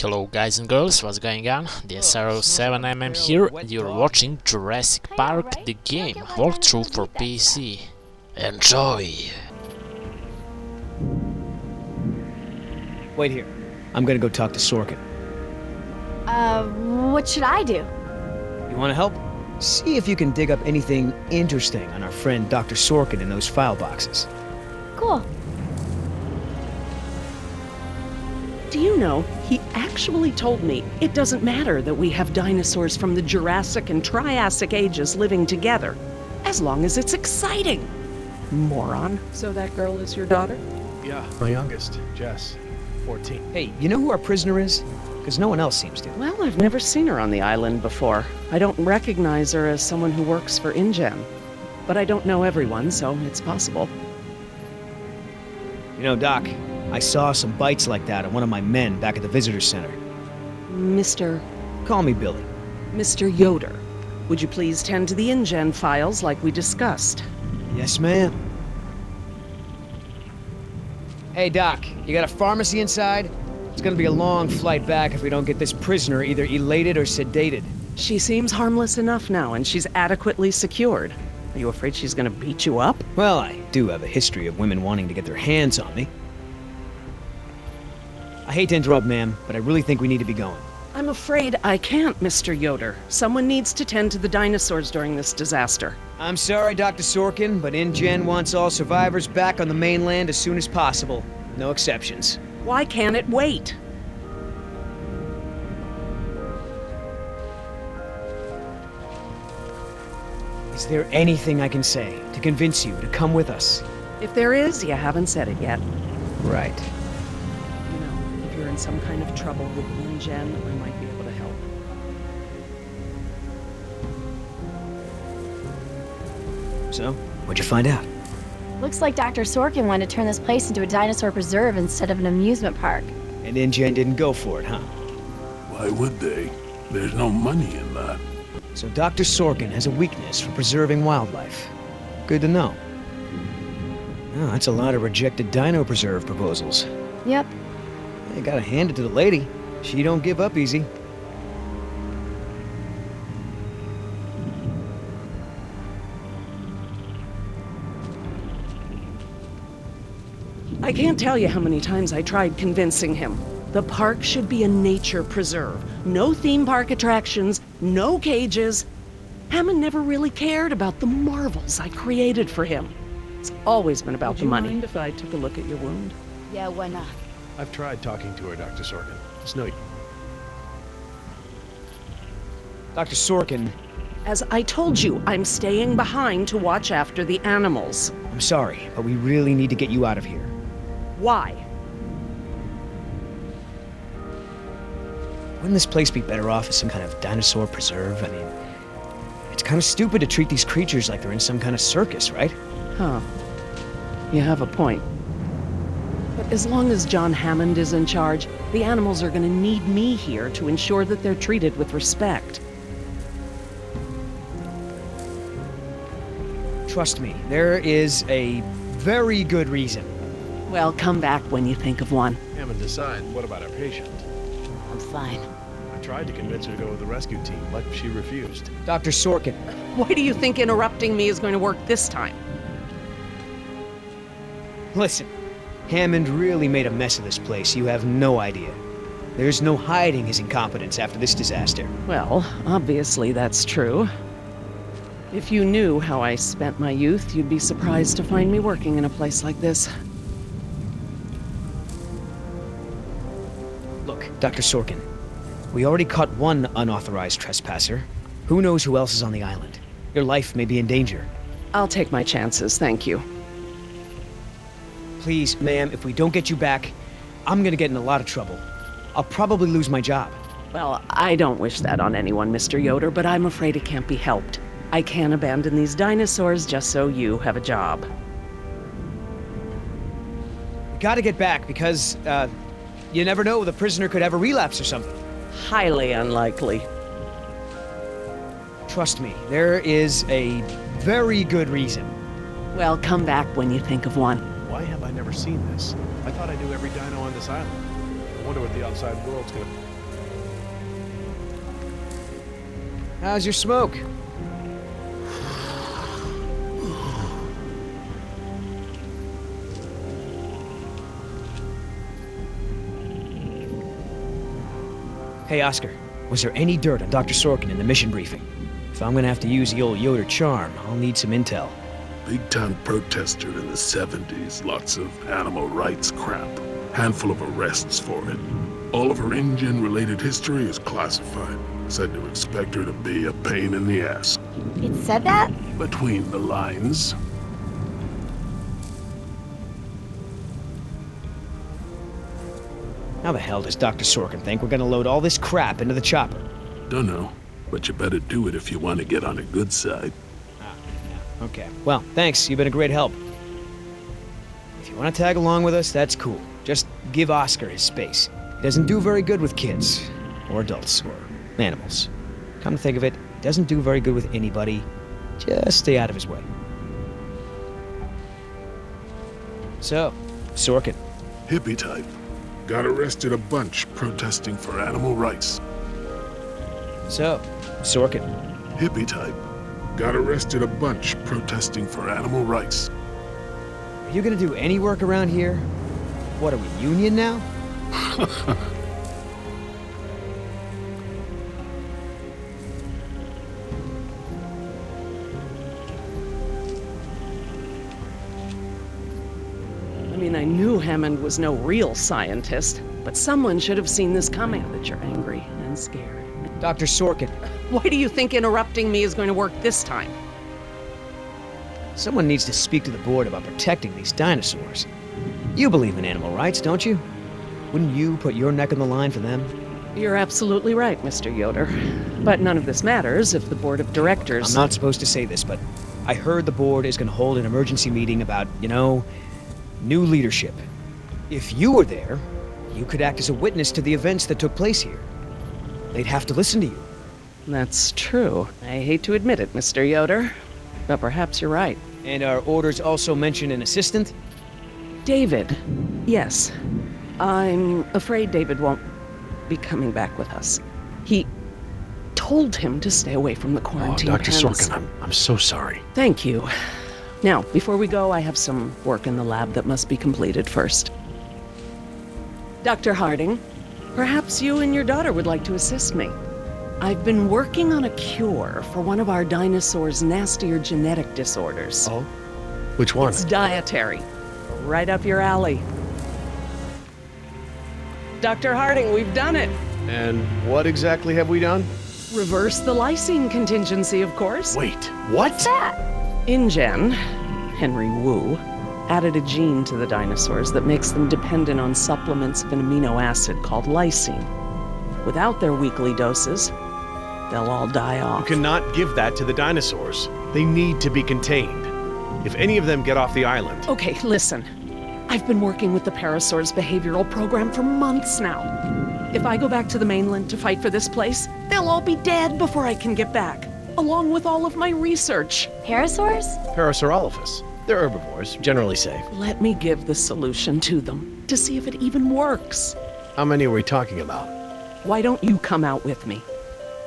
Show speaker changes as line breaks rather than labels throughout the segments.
Hello guys and girls, what's going on? The SRO7mm here and you're watching Jurassic Park the game walkthrough for PC. Enjoy!
Wait here. I'm gonna go talk to Sorkin.
What should I do?
You wanna help? See if you can dig up anything interesting on our friend Dr. Sorkin in those file boxes.
Cool.
Do you know, he actually told me it doesn't matter that we have dinosaurs from the Jurassic and Triassic ages living together, as long as it's exciting. Moron. So that girl is your daughter?
Yeah, my youngest, Jess, 14.
Hey, you know who our prisoner is? Because no one else seems to.
Well, I've never seen her on the island before. I don't recognize her as someone who works for InGen. But I don't know everyone, so it's possible.
You know, Doc, I saw some bites like that on one of my men back at the visitor center.
Mr.
Call me Billy.
Mr. Yoder, would you please tend to the InGen files like we discussed?
Yes, ma'am. Hey, Doc, you got a pharmacy inside? It's gonna be a long flight back if we don't get this prisoner either elated or sedated.
She seems harmless enough now, and she's adequately secured. Are you afraid she's gonna beat you up?
Well, I do have a history of women wanting to get their hands on me. I hate to interrupt, ma'am, but I really think we need to be going.
I'm afraid I can't, Mr. Yoder. Someone needs to tend to the dinosaurs during this disaster.
I'm sorry, Dr. Sorkin, but InGen wants all survivors back on the mainland as soon as possible. No exceptions.
Why can't it wait?
Is there anything I can say to convince you to come with us?
If there is, you haven't said it yet.
Right.
You know, if you're in some kind of trouble with InGen, I might be able to help.
So, what'd you find out?
Looks like Dr. Sorkin wanted to turn this place into a dinosaur preserve instead of an amusement park.
And InGen didn't go for it, huh?
Why would they? There's no money in that.
So Dr. Sorkin has a weakness for preserving wildlife. Good to know. Oh, that's a lot of rejected dino preserve proposals.
Yep.
You gotta hand it to the lady. She don't give up easy.
I can't tell you how many times I tried convincing him. The park should be a nature preserve. No theme park attractions, no cages. Hammond never really cared about the marvels I created for him. It's always been about the money. Would you mind if I took a look at your wound?
Yeah, why not?
I've tried talking to her, Dr. Sorkin. It's no...
Dr. Sorkin,
As I told you, I'm staying behind to watch after the animals.
I'm sorry, but we really need to get you out of here.
Why?
Wouldn't this place be better off as some kind of dinosaur preserve? I mean, it's kind of stupid to treat these creatures like they're in some kind of circus, right?
Huh. You have a point. But as long as John Hammond is in charge, the animals are gonna need me here to ensure that they're treated with respect.
Trust me, there is a very good reason.
Well, come back when you think of one.
Hammond decide, what about our patient?
I'm fine.
I tried to convince her to go with the rescue team, but she refused.
Dr. Sorkin,
Why do you think interrupting me is going to work this time?
listen. Hammond really made a mess of this place, you have no idea. There's no hiding his incompetence after this disaster.
Well, obviously that's true. If you knew how I spent my youth, you'd be surprised to find me working in a place like this.
Look, Dr. Sorkin, we already caught one unauthorized trespasser. Who knows who else is on the island? Your life may be in danger.
I'll take my chances, thank you.
Please, ma'am, if we don't get you back, I'm gonna get in a lot of trouble. I'll probably lose my job.
Well, I don't wish that on anyone, Mr. Yoder, but I'm afraid it can't be helped. I can't abandon these dinosaurs just so you have a job.
We gotta get back because, you never know, the prisoner could have a relapse or something.
Highly unlikely.
Trust me, there is a very good reason.
Well, come back when you think of one.
Why have I never seen this? I thought I knew every dino on this island. I wonder what the outside world's gonna...
How's your smoke? Hey, Oscar. Was there any dirt on Dr. Sorkin in the mission briefing? If I'm gonna have to use the old Yoder charm, I'll need some intel.
Big-time protester in the 70s. Lots of animal rights crap. Handful of arrests for it. All of her InGen-related history is classified. Said to expect her to be a pain in the ass.
It said that?
Between the lines.
How the hell does Dr. Sorkin think we're gonna load all this crap into the chopper?
Dunno, but you better do it if you want to get on a good side.
Okay. Well, thanks. You've been a great help. If you want to tag along with us, that's cool. Just give Oscar his space. He doesn't do very good with kids, or adults, or animals. Come to think of it, he doesn't do very good with anybody. Just stay out of his way. So, Sorkin.
Hippie type. Got arrested a bunch protesting for animal rights.
So, Sorkin.
Hippie type. Got arrested a bunch protesting for animal rights.
Are you gonna do any work around here? What, are we union now?
I knew Hammond was no real scientist, but someone should have seen this coming. That you're angry and scared.
Dr. Sorkin.
Why do you think interrupting me is going to work this time?
Someone needs to speak to the board about protecting these dinosaurs. You believe in animal rights, don't you? Wouldn't you put your neck on the line for them?
You're absolutely right, Mr. Yoder. But none of this matters if the board of directors...
I'm not supposed to say this, but I heard the board is going to hold an emergency meeting about, new leadership. If you were there, you could act as a witness to the events that took place here. They'd have to listen to you.
That's true. I hate to admit it, Mr. Yoder, but perhaps you're right.
And our orders also mention an assistant?
David. Yes. I'm afraid David won't be coming back with us. He told him to stay away from the quarantine
Dr.
pens.
Sorkin, I'm so sorry.
Thank you. Now, before we go, I have some work in the lab that must be completed first. Dr. Harding, perhaps you and your daughter would like to assist me. I've been working on a cure for one of our dinosaurs' nastier genetic disorders.
Oh? Which one?
It's dietary. Right up your alley. Dr. Harding, we've done it.
And what exactly have we done?
Reverse the lysine contingency, of course.
Wait, what?
What's that?
InGen, Henry Wu, added a gene to the dinosaurs that makes them dependent on supplements of an amino acid called lysine. Without their weekly doses, they'll all die off.
You cannot give that to the dinosaurs. They need to be contained. If any of them get off the island...
Okay, listen. I've been working with the Parasaur's behavioral program for months now. If I go back to the mainland to fight for this place, they'll all be dead before I can get back, along with all of my research.
Parasaurs?
Parasaurolophus. They're herbivores, generally safe.
Let me give the solution to them, to see if it even works.
How many are we talking about?
Why don't you come out with me?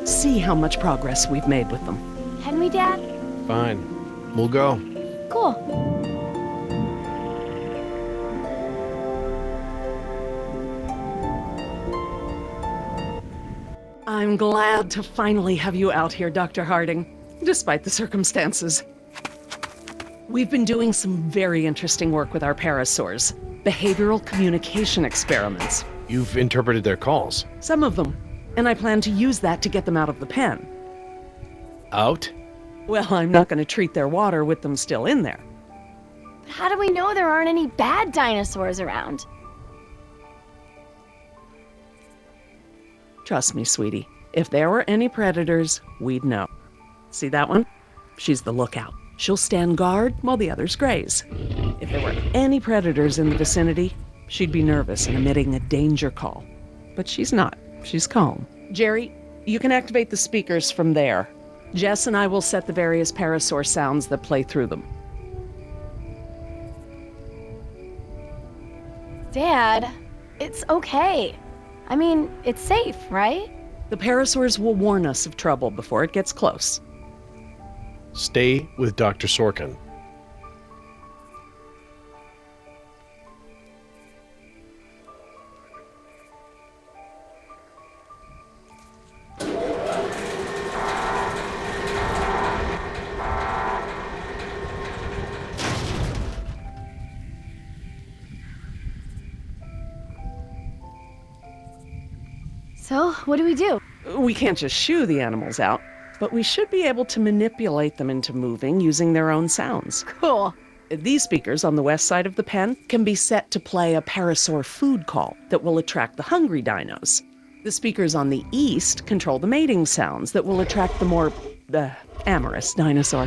See how much progress we've made with them.
Can we, Dad?
Fine. We'll go.
Cool.
I'm glad to finally have you out here, Dr. Harding, despite the circumstances. We've been doing some very interesting work with our parasaurs. Behavioral communication experiments.
You've interpreted their calls.
Some of them. And I plan to use that to get them out of the pen.
Out?
Well, I'm not going to treat their water with them still in there.
But how do we know there aren't any bad dinosaurs around?
Trust me, sweetie. If there were any predators, we'd know. See that one? She's the lookout. She'll stand guard while the others graze. If there were any predators in the vicinity, she'd be nervous and emitting a danger call. But she's not. She's calm. Jerry, you can activate the speakers from there. Jess and I will set the various parasaur sounds that play through them.
Dad, it's okay. I mean, it's safe, right?
The parasaurs will warn us of trouble before it gets close.
Stay with Dr. Sorkin.
So, what do?
We can't just shoo the animals out, but we should be able to manipulate them into moving using their own sounds.
Cool.
These speakers on the west side of the pen can be set to play a parasaur food call that will attract the hungry dinos. The speakers on the east control the mating sounds that will attract the more, amorous dinosaur.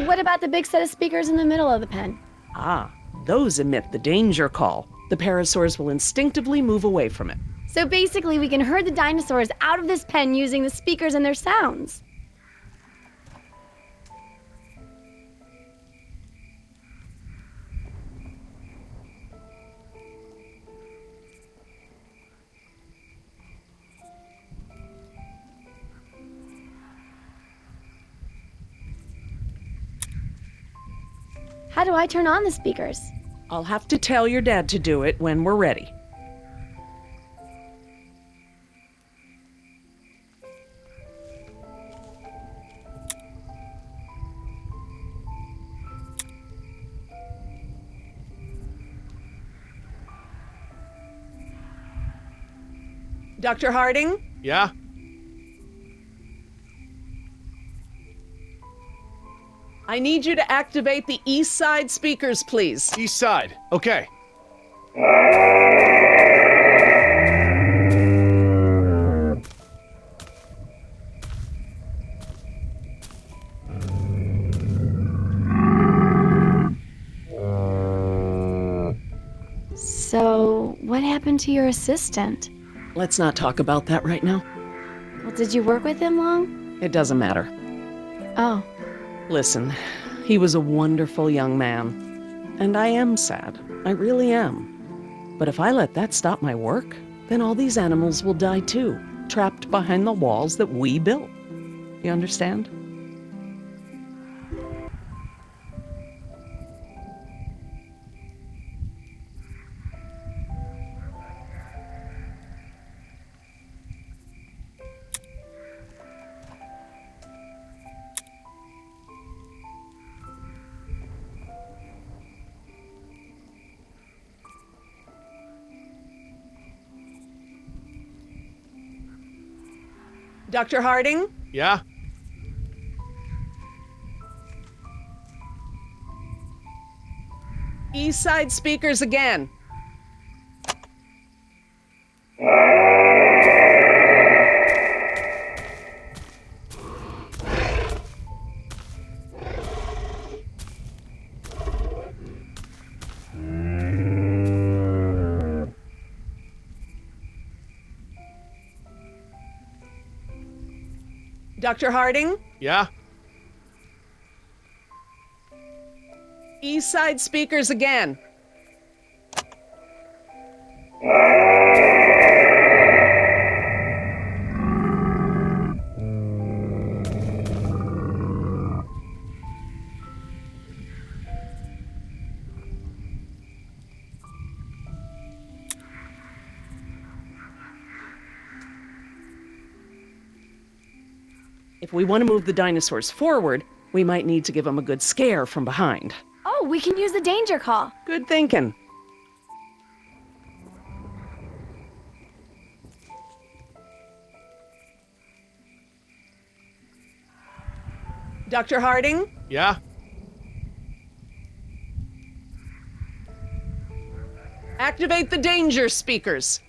What about the big set of speakers in the middle of the pen?
Ah, those emit the danger call. The parasaurs will instinctively move away from it.
So basically, we can herd the dinosaurs out of this pen using the speakers and their sounds. How do I turn on the speakers?
I'll have to tell your dad to do it when we're ready. Dr. Harding?
Yeah?
I need you to activate the east side speakers, please.
East side. Okay.
So, what happened to your assistant?
Let's not talk about that right now.
Well, did you work with him long?
It doesn't matter.
Oh,
Listen, he was a wonderful young man. And I am sad. I really am. But if I let that stop my work, then all these animals will die too, trapped behind the walls that we built. You understand? Dr. Harding?
Yeah?
East side speakers again. Dr. Harding?
Yeah?
East side speakers again. If we want to move the dinosaurs forward, we might need to give them a good scare from behind.
oh, we can use the danger call.
Good thinking. Dr. Harding?
Yeah?
Activate the danger speakers.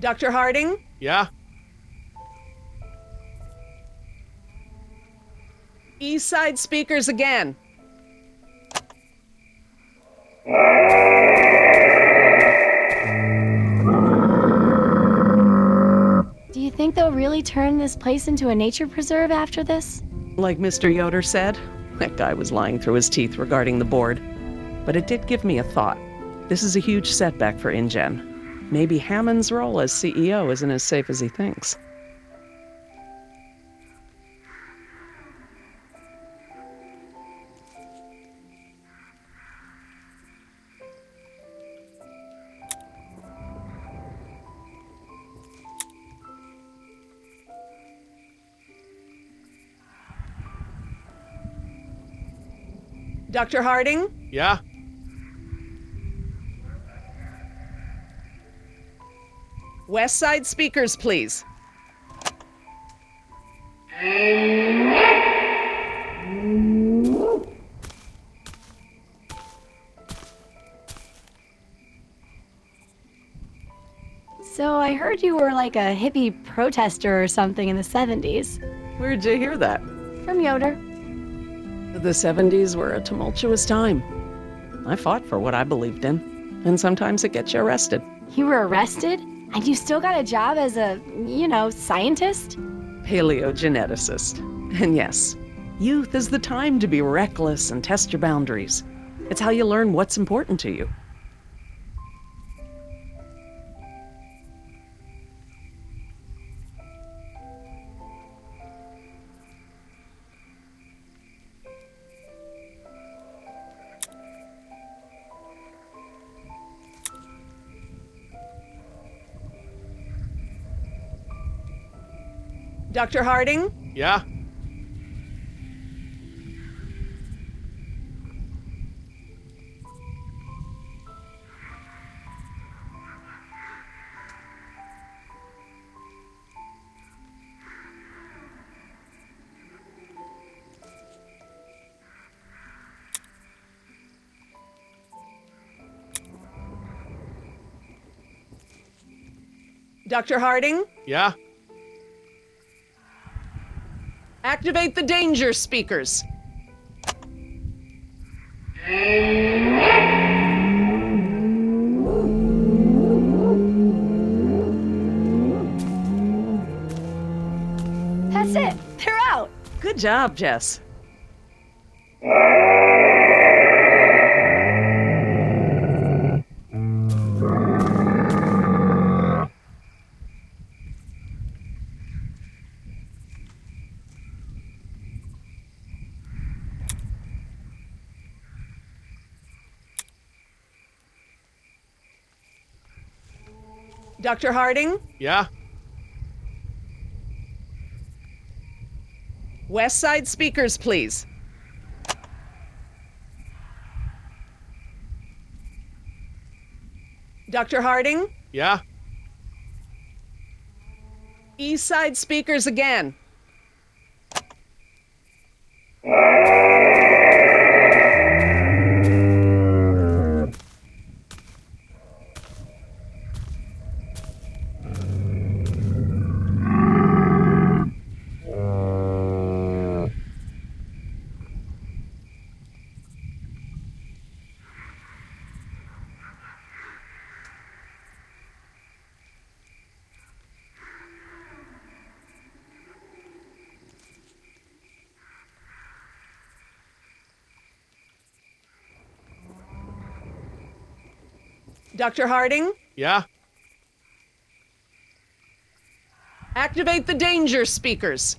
Dr. Harding?
Yeah?
East side speakers again.
Do you think they'll really turn this place into a nature preserve after this?
Like Mr. Yoder said, that guy was lying through his teeth regarding the board. But it did give me a thought. This is a huge setback for InGen. Maybe Hammond's role as CEO isn't as safe as he thinks. Dr. Harding?
Yeah?
West side speakers, please.
So I heard you were like a hippie protester or something in the 70s.
Where'd you hear that?
From Yoder.
The 70s were a tumultuous time. I fought for what I believed in, and sometimes it gets you arrested.
You were arrested? And you still got a job as a, scientist?
Paleogeneticist. And yes, youth is the time to be reckless and test your boundaries. It's how you learn what's important to you. Dr. Harding?
Yeah?
Dr. Harding?
Yeah?
Activate the danger speakers.
That's it. They're out.
Good job, Jess. Dr. Harding?
Yeah?
West side speakers, please. Dr. Harding?
Yeah?
East side speakers again. Dr. Harding?
Yeah?
Activate the danger speakers.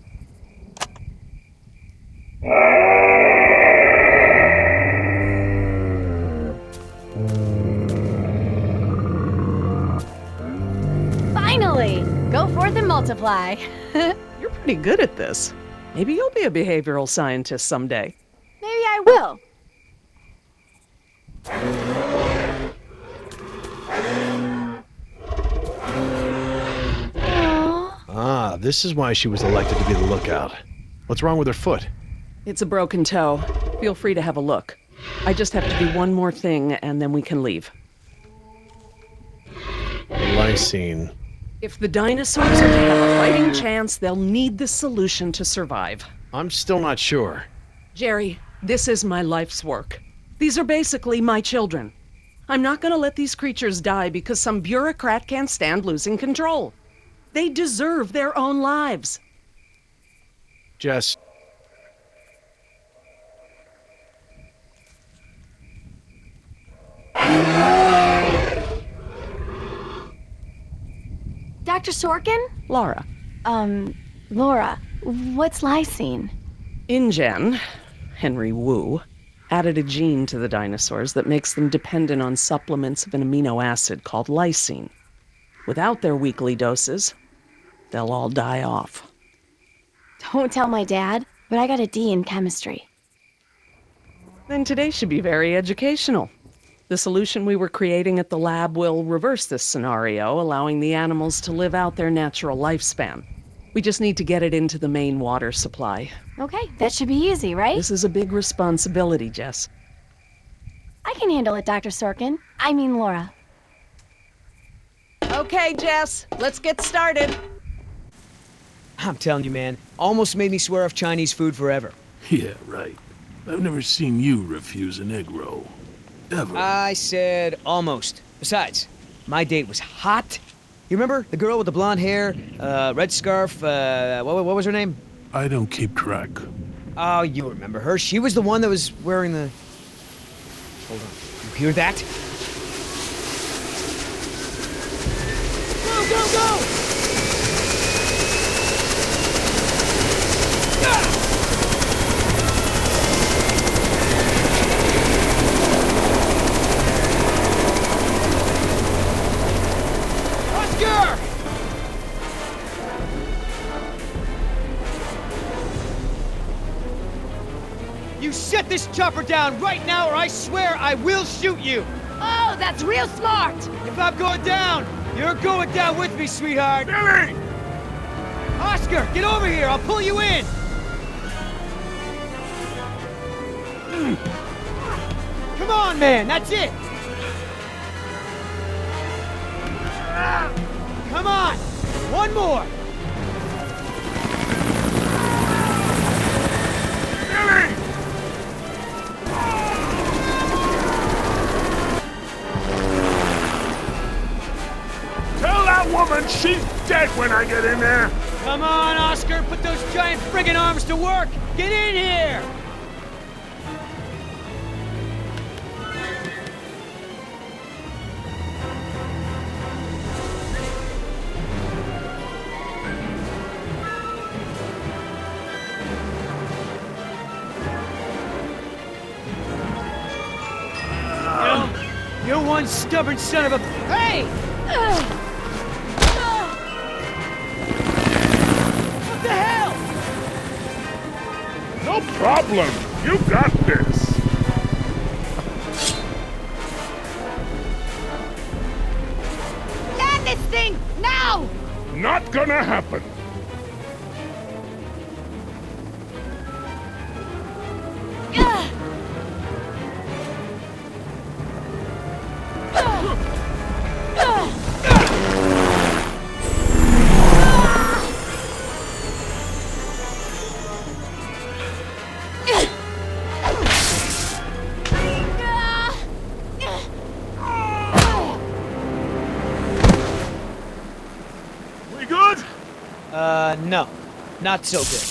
Finally! Go forth and multiply.
You're pretty good at this. Maybe you'll be a behavioral scientist someday.
Maybe I will. Aw.
Ah, this is why she was elected to be the lookout. What's wrong with her foot?
It's a broken toe. Feel free to have a look. I just have to do one more thing, and then we can leave.
Lysine.
If the dinosaurs are to have a fighting chance, they'll need this solution to survive.
I'm still not sure.
Jerry, this is my life's work. These are basically my children. I'm not gonna let these creatures die because some bureaucrat can't stand losing control. They deserve their own lives.
Jess,
Dr. Sorkin?
Laura.
Laura, what's lysine?
InGen, Henry Wu, added a gene to the dinosaurs that makes them dependent on supplements of an amino acid called lysine. Without their weekly doses, they'll all die off.
Don't tell my dad, but I got a D in chemistry.
Then today should be very educational. The solution we were creating at the lab will reverse this scenario, allowing the animals to live out their natural lifespan. We just need to get it into the main water supply.
Okay, that should be easy, right?
This is a big responsibility, Jess.
I can handle it, Dr. Sorkin. I mean Laura.
Okay, Jess, let's get started.
I'm telling you, man, almost made me swear off Chinese food forever.
Yeah, right. I've never seen you refuse an egg roll. Ever.
I said almost. Besides, my date was hot. You remember the girl with the blonde hair, red scarf, what was her name?
I don't keep track.
Oh, you remember her. She was the one that was wearing the... Hold on. You hear that? Go, go, go! Oscar! You set this chopper down right now or I swear I will shoot you!
Oh, that's real smart!
If I'm going down, you're going down with me, sweetheart!
Billy!
Oscar, get over here! I'll pull you in! Come on, man! That's it! Come on! One more!
Billy! Tell that woman she's dead when I get in there!
Come on, Oscar! Put those giant friggin' arms to work! Get in here! You're one stubborn son of a... Hey! What the hell?
No problem! You got this!
Get this thing, now!
Not gonna happen! We good?
No. Not so good.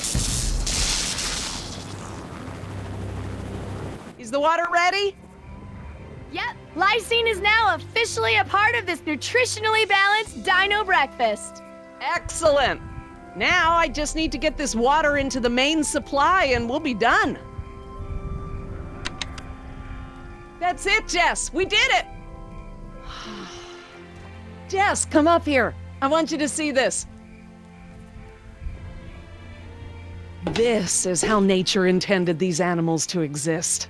Is the water ready?
Yep, lysine is now officially a part of this nutritionally balanced dino breakfast.
Excellent! Now I just need to get this water into the main supply and we'll be done. That's it, Jess! We did it! Jess, come up here. I want you to see this. This is how nature intended these animals to exist.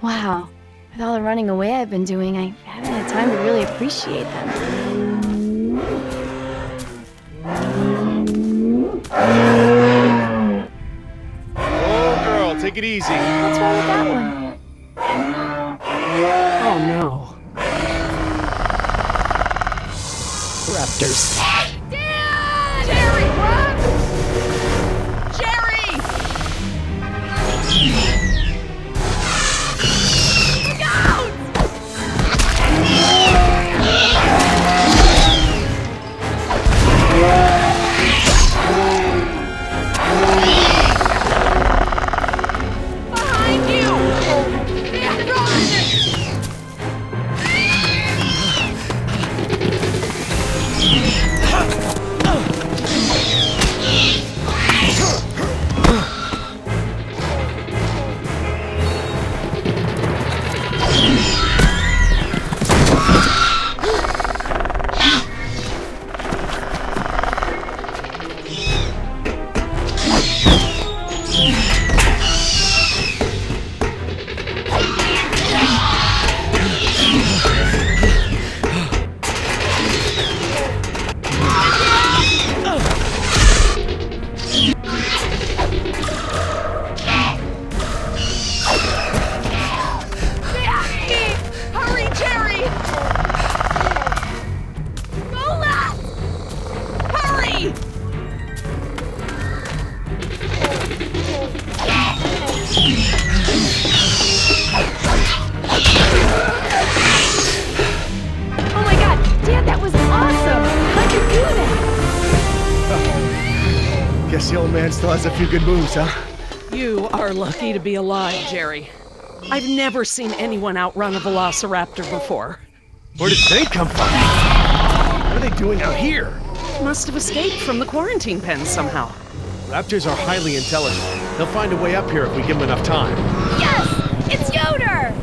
Wow, with all the running away I've been doing, I haven't had time to really appreciate them.
oh girl, take it easy.
What's wrong with that one?
Oh no. Raptors.
Guess the old man still has a few good moves, huh?
You are lucky to be alive, Jerry. I've never seen anyone outrun a velociraptor before.
Where did they come from? What are they doing out here?
Must have escaped from the quarantine pen somehow.
Raptors are highly intelligent. They'll find a way up here if we give them enough time.
Yes! It's Yoder!